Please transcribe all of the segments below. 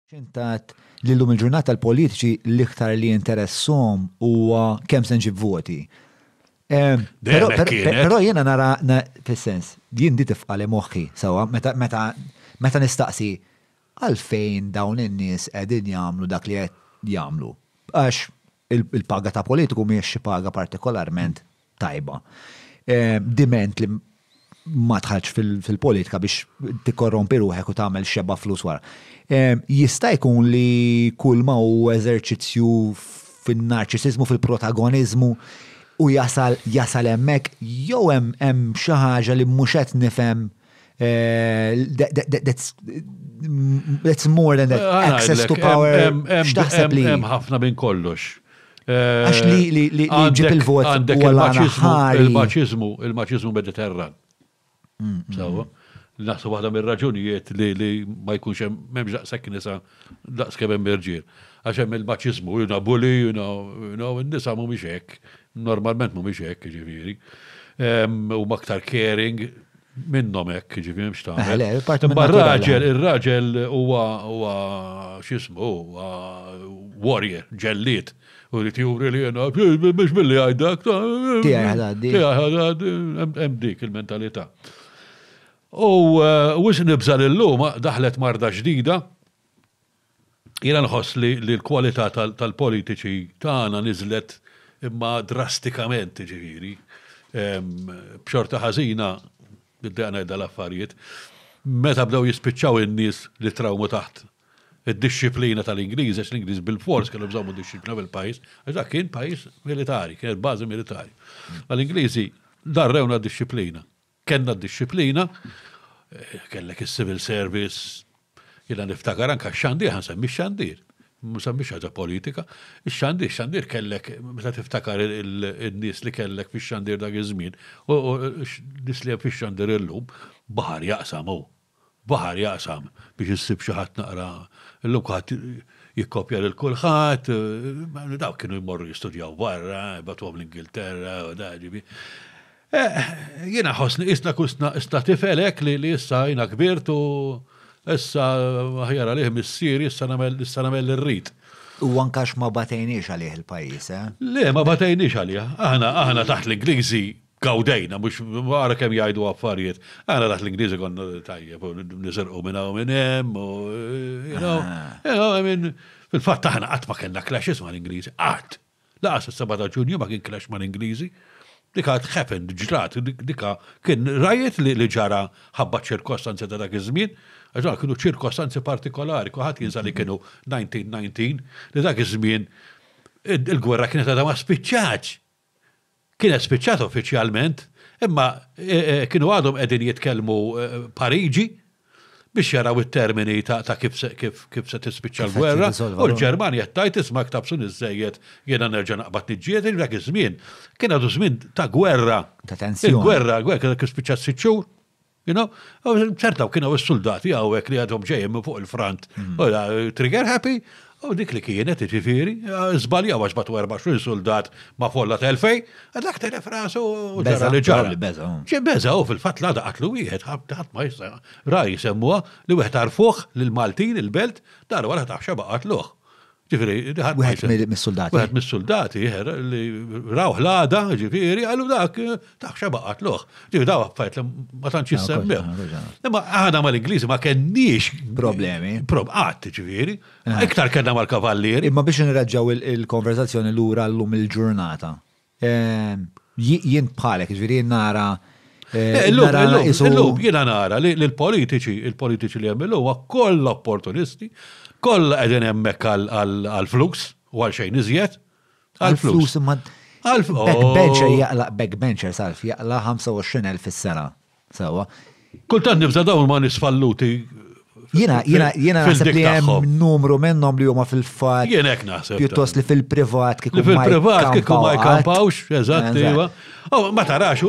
Xintat li l-lum il-ġurnata l-politiċi l-iktar li interessom huwa kemm se nġib voti. Però jiena nara fis-sens, jien di tifqali moħħi sewwa meta nistaqsi għalfejn dawn in-nies qegħdin jagħmlu dak li qed jagħmlu. Għax il-paga ta' politiku mhijiex xi paga partikolarment tajba. Diment li ma tħallx fil-politika biex tikkorrompi ruħek u tagħmel xebba flus wara. Jista' jkun li kull ma hu eżerċizzju fin-narċisizmu, fil-protagonizmu u jasal hemmhekk jew hemm xi ħaġa li mhux qed nifhem that's more than that access to power. X'taħseb li hemm ħafna minn kollox. Għax li ġib il-vot il-maċiżmu mediterran. Sawa. Naħseb waħda mir-raġunijiet li ma jkunx hemm m'hemmx daqshekk nisa daqskemm hemm irġiel. Għax hemm il-maċiżmu, bully, in-nisa mhumiex hekk, normalment mhumiex hekk, jiġifieri. Huma aktar caring minnhom hekk, jiġifieri mhux tagħmel. Imma ir-raġel huwa x'ismu, huwa warrior, ġellied. U li tjuri li jena, biex billi għajdak, hemm dik il-mentalità. U wix nibżal il-lum, daħlet marda ġdida, jena nħoss li l-kwalità tal-politiċi tagħna niżlet imma drastikament ġifieri. B'xorta ħażina, biddeqna jda l-affarijiet, meta bdew jispiċċaw in-nies li trawmu taħt id-disciplina tal-Ingliż, għax l-Ingliż bil-fors kellu bżommu disciplina bil-pajis, għax kien pajis militari, kien bażi militari. Għal-Ingliżi darrewna d-disciplina. Kenna d-disciplina, kellek is-civil service, jiena niftakar anke x-xandir, ħansemmi x-xandir, msemmi ħaġa politika, x-xandir kellek, meta tiftakar il-nies li kellek fix-xandir dak iż-żmien, u nies li fix-xandir illum, baħar jaqsam biex issib xi ħadd naqra illum kulħadd jikkopja lil kulħadd, daw kienu jmorru jistudjaw barra, batuhom l-Ingilterra u da ġibi. Jiena ħossni isna tifelek li issa jiena kbirt u issa aħjar għalih missier issa nagħmel ir-rid. U ankax ma batejniex għalih il-pajjiż, Le, ma batejniex għalih. Aħna taħt l-Ingliżi gawdejna, mux għara kem jgħidu għaffarijiet. Għana daħt l-Ingliżi konna tajjeb, nizerqu minna u minnem, fil-fat taħna għat ma kena clashes ma l-Ingliżi, għat. Laqas s-7 ġunju ma kien clash ma l-Ingliżi. Dika happened, ġrat, dika kien rajiet li ġara ħabba ċirkostanzi ta' dak iż-żmien, għaxan kienu ċirkostanzi partikolari, kuħat jinsa li kienu 1919, li dak iż-żmien il-gwerra kienet għadha ma spiċċaċ. Kienet spiċċat uffiċjalment, imma kienu għadhom qegħdin jitkellmu Pariġi biex jaraw it-termini ta' kif se tispiċċa l-gwerra, u l-Ġermanja tajt isma' ktabsu niżejjed jiena nerġa' naqbad niġġiet dak iż-żmien. Kien għadu żmien ta' gwerra. Ta' tensjoni. Il-gwerra kif spiċċat 6 xhur. ċertaw kienu s-soldati hawnhekk li għadhom ġejjin fuq il-front. Trigger happy. U dik li kienet, ġifieri, żbalja għax batu 24 soldat ma' folla telfej, għadak telef rasu u ġara li ġara. Beza, u fil-fat la daqatlu wieħed, ħadd ma jista' raj jisemmuha li wieħed tarfuh lil-Maltin, il-Belt, dar wara taħxa baqatluh. Ġifieri, wieħed mis-soldati. Wieħed mis-soldati li raw ħlada, ġifieri, għalu dak taħxa baqatluh. Ġifieri daw affarijiet li ma tantx jissemmew. Imma aħna mal-Ingliżi ma kenniex problemi. Qatt, ġifieri. Iktar kellna mal-kavallieri. Imma biex nirraġġaw il-konversazzjoni lura llum il-ġurnata. Jien bħalek, ġifieri nara Illum jiena nara li l-politiċi li hemm illum kollha opportunisti, kollha qegħdin hemmhekk għall-flus u għal xejn iżjed. Għall-flus imma backbencher salf jaqla 25,000 fis-sena. Sewwa. Kultant nibża dawn ma nisfalluti. Jiena naħseb li hemm numru minnhom li huma fil-fatt. Jien hekk naħseb. Pjuttost li fil-privat kieku ma jkampawx, eżatt iva. Ma tarax,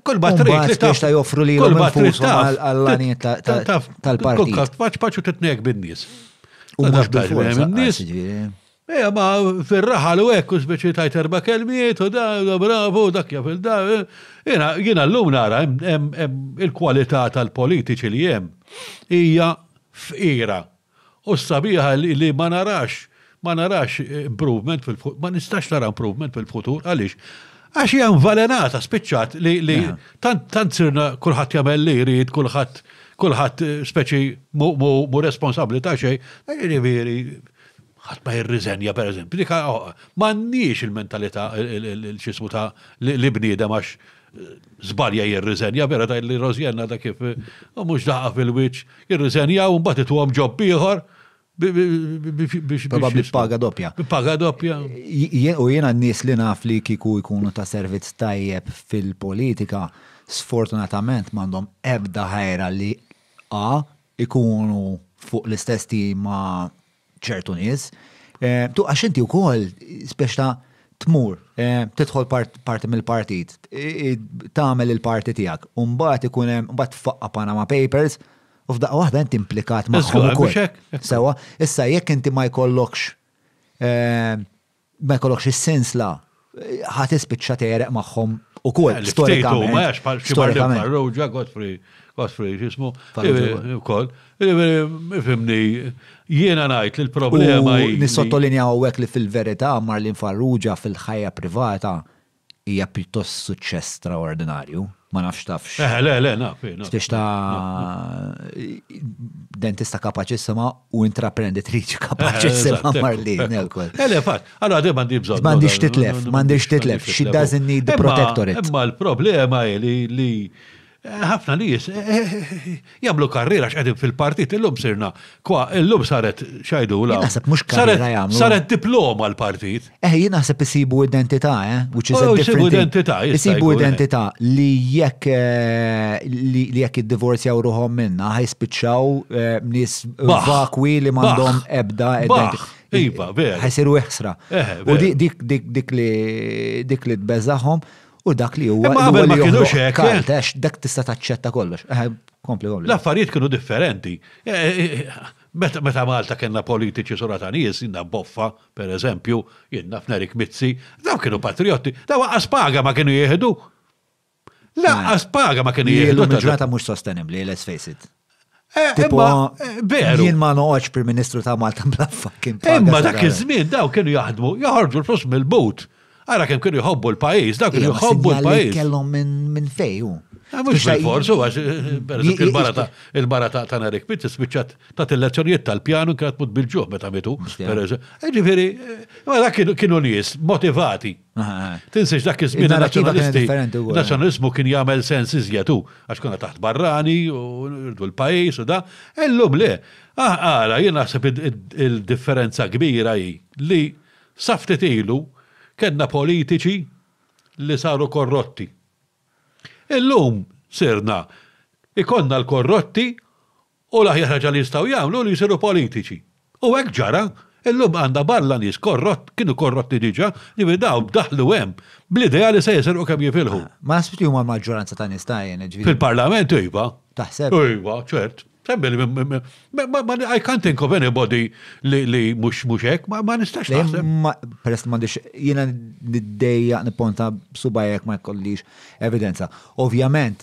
kull ma trid li taf joffru li għall-għaniet tal-partit. Paċu titnek bin-nies. U mhux bil-forsa. Ma fil-raħal u ekku speċi tajt 4 kelmiet u da bravo, dak jafil da. Jiena l-lum nara il-kwalità tal-politiċi li hemm hija fqira U s-sabiħa li ma narax improvement fil-futur, ma nistax nara improvement fil-futur, għaliex? Għax hija invalenata spiċċat li tant sirna kulħadd jagħmel li jrid, kulħadd speċi mu responsabbli ta' xejn, jiġifieri ħadd ma jirriżenja pereżempju. Dik m'għandniex il-mentalità l-xismu ta' li bniedem għax żbalja jirriżenja, vera ta' li Rożjenna da kif mhux daqa fil-wiċċ jirriżenja u mbagħad ituhom ġobb ieħor biex Probabbli paga doppja. Paga doppja. U jiena n-nies li naf li kieku jkunu ta' servizz tajjeb fil-politika, sfortunatament m'għandhom ebda ħajra li ikunu fuq l-istess ma' ċertu nies. Tu għax inti wkoll speċta tmur, tidħol parti mill-partit, tagħmel il-parti tiegħek, u mbagħad ikun hemm mbagħad tfaqqa Panama Papers, u f'daqqa waħda inti implikat magħhom ukoll. Sewa, issa jekk inti ma jkollokx is-sensla ħadd ispiċċa tereq magħhom ukoll storikament. Godfrey, xismu, ukoll. Fimni, jiena ngħid li l-problema nissottolinjaw hekk li fil-verità Marlin Farrugia fil-ħajja privata hija pjuttost suċċess straordinarju. Ma nafx tafx. Le, naf. Biex ta' dentista kapaċissima u intraprenditriċi kapaċissima Marlin. Fatt, allora de m'għandi bżonn. M'għandix titlef. She doesn't need the protectorate. Imma l-problema li ħafna nies jagħmlu karriera x'qegħdin fil-partit illum sirna illum saret xajdu la. Naħseb mhux karriera jagħmlu. Saret diploma l-partit. Jien naħseb isibu identità, which is a different thing. Isibu identità li jekk iddivorzjaw ruhom minna ħajspiċċaw nies vakwi li m'għandhom ebda identità. Iva, vera. Ħajsiru eħsra. U dik li tbeżaħhom. U dak li huwa qabel ma kienux hekk. Dak tista' taċċetta kollox. Kompli. L-affarijiet kienu differenti. Meta Malta kellna politiċi surata nies, inna Boffa, pereżempju, jiena f'Nerik Mizzi, daw kienu patriotti, daw waqqas paga ma kienu jieħdu. Laqqas paga ma kienu jieħdu. Il-ġurnata mhux sostenibbli, let's face it. Jien ma noqgħodx Prim Ministru ta' Malta bla fucking paga. Imma dak iż-żmien daw kienu jaħdmu, joħorġu l-flus mill-but. Ara kemm kienu jħobbu l-pajjiż, dak kienu jħobbu l-pajjiż. Kellhom minn fejju. Mhux bil-forsu għax il-bara ta' Nerik Mizzi spiċċat ta' elezzjonijiet tal-pjanu kienet tmut bil-ġuħ meta mitu. Ġifieri, dak kienu nies motivati. Tinsiex dak iż-żmien nazzjonaliżmu kien jagħmel sens iżjetu għax konna taħt barrani u rdu l-pajjiż u da. Illum le. Ara jien naħseb il-differenza kbira hi li saftet ilu kellna politiċi li saru korrotti. Illum sirna ikonna l-korrotti u l-aħjar ħaġa li jistgħu jagħmlu li jsiru politiċi. U hekk ġara, illum għandha barra nies kienu korrotti diġà, li daw daħlu hemm bl-idea li se jserqu kemm jifilħu. Ma nasbit li huma l-maġġoranza ta' nies fil-Parlament iva. Taħseb? Iva, ċert. I can't think of anybody li mux hekk, ma nistax naħseb. Peress m'għandix jiena niddejja nipponta subajek ma jkollix evidenza. Ovvjament,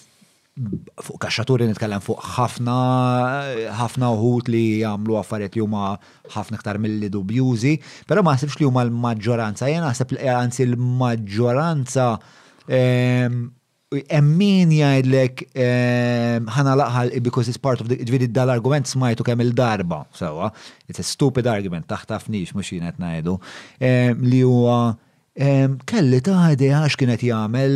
fuq kaxxaturi nitkellem fuq ħafna uħud li jagħmlu affarijiet li huma ħafna iktar milli dubjużi, però ma naħsibx li huma l-maġġoranza. Jiena naħseb anzi l-maġġoranza emmin jgħidlek ħana laqħal because it's part of the ġviri dal-argument smajtu kemm il-darba. Sewa, it's a stupid argument, taħtafnix mhux jien qed ngħidu. Li huwa kelli ta' idea għax kienet jagħmel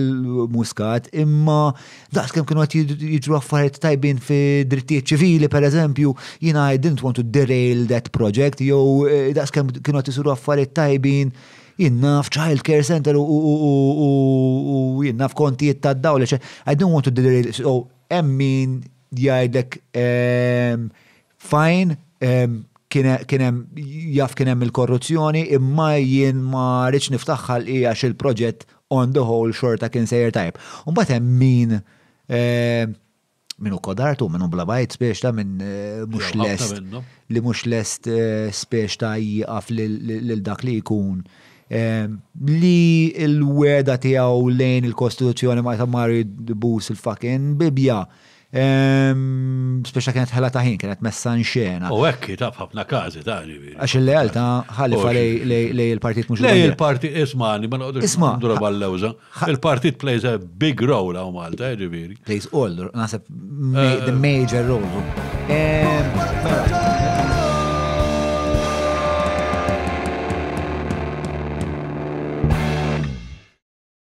Muscat, imma daqs kemm kienu qed jiġru affarijiet tajbin fi drittijiet ċivili pereżempju, jiena I didn't want to derail that project, jew daqs kemm kienu qed isiru affarijiet tajbin jinnaf child care center u jinnaf kontijiet ta' dawl. I don't want to derail. So, emmin jgħidlek fine, kienem il-korruzzjoni, imma jien ma rridx niftaħħal għax il-proġett on the whole xorta kien sejjer tajb. Mbagħad hemm minnu kodartu, minnu blabajt spiex ta' minn mux lest li mux lest spiex ta' jgħaf lil dak li jkun li il-weda tiegħu lejn il-Kostituzzjoni ma ta' mari bus il-fucking Bibja Speċa kienet ħela taħin, kienet messa xena. U hekk ta' ħafna każi ta' ġifieri. Għax il-lealta ħalifa lej il-partit mhux Lej il-partit ismani, ma noqgħodux Isma' nduru bal-lewża. Il-partit plays a big role hawn Malta, ġifieri. Plays all, naħseb the major role.